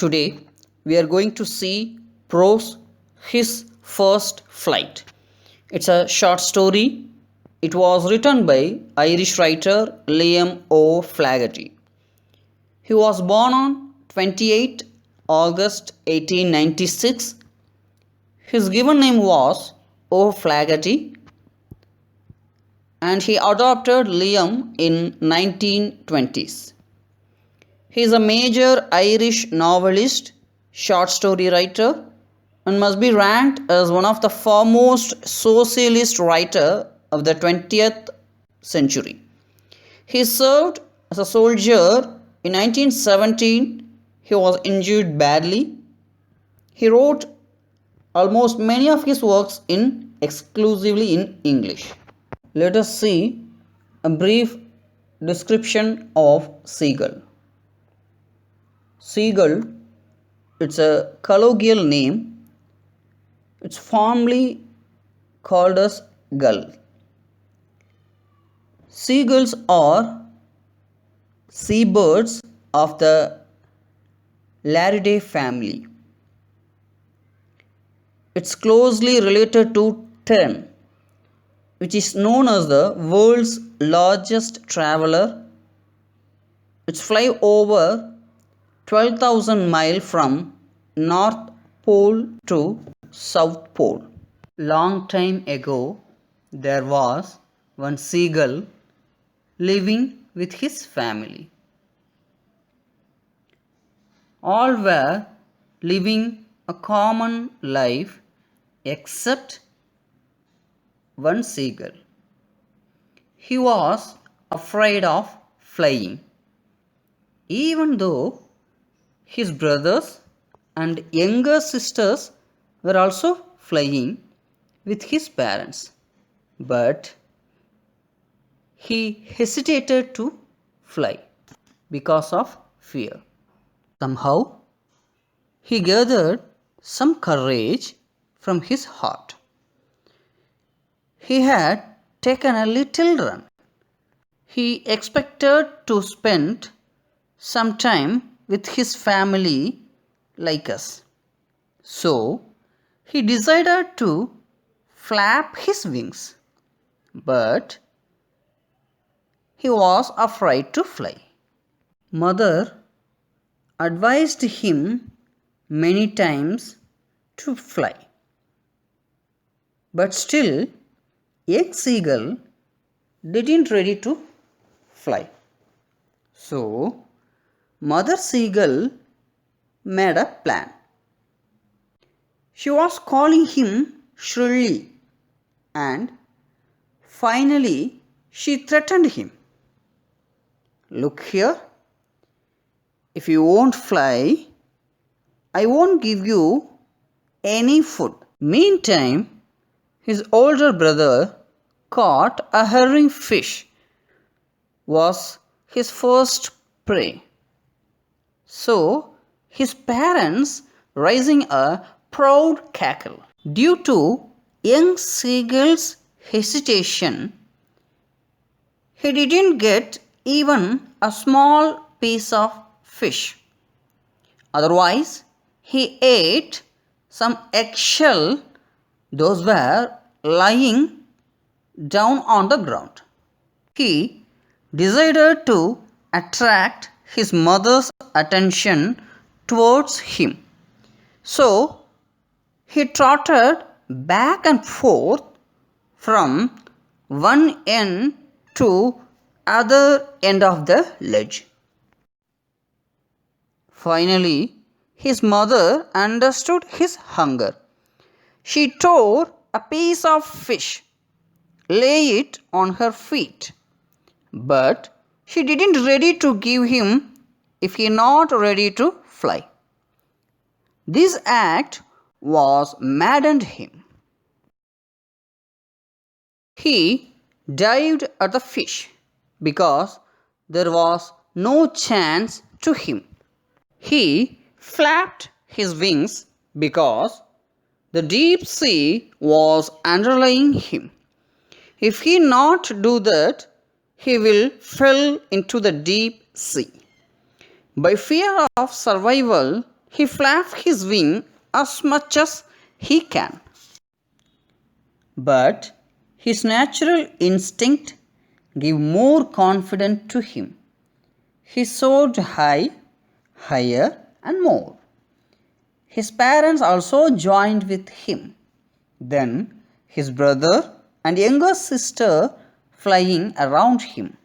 Today we are going to see Prose His First Flight. It's a short story. It was written by Irish writer Liam O'Flaherty. He was born on 28 August 1896. His given name was O'Flaherty and he adopted Liam in 1920s. He is a major Irish novelist, short story writer, and must be ranked as one of the foremost socialist writers of the 20th century. He served as a soldier in 1917. He was injured badly. He wrote almost many of his works exclusively in English. Let us see a brief description of seagull. Seagull, it's a colloquial name. It's formally called as gull. Seagulls are seabirds of the Laridae family. It's closely related to tern, which is known as the world's largest traveler. It's fly over 12,000 miles from North Pole to South Pole. Long time ago, there was one seagull living with his family. All were living a common life except one seagull. He was afraid of flying, even though his brothers and younger sisters were also flying with his parents. But he hesitated to fly because of fear. Somehow, he gathered some courage from his heart. He had taken a little run. He expected to spend some time with his family like us. So, he decided to flap his wings. But he was afraid to fly. Mother advised him many times to fly. But still, young seagull didn't ready to fly. So, Mother Seagull made a plan. She was calling him shrilly and finally she threatened him. Look here, if you won't fly, I won't give you any food. Meantime, his older brother caught a herring fish, was his first prey. So, his parents raising a proud cackle. Due to young seagull's hesitation, he didn't get even a small piece of fish. Otherwise, he ate some eggshell. Those were lying down on the ground. He decided to attract his mother's attention towards him. So, he trotted back and forth from one end to other end of the ledge. Finally, his mother understood his hunger. She tore a piece of fish, lay it on her feet, but she didn't ready to give him if he not ready to fly. This act was maddened him. He dived at the fish because there was no chance to him. He flapped his wings because the deep sea was underlying him. If he not do that, he will fall into the deep sea. By fear of survival, He flaps his wing as much as he can. But his natural instinct gave more confidence to him. He soared high, higher, and more. His parents also joined with him. Then his brother and younger sister flying around him.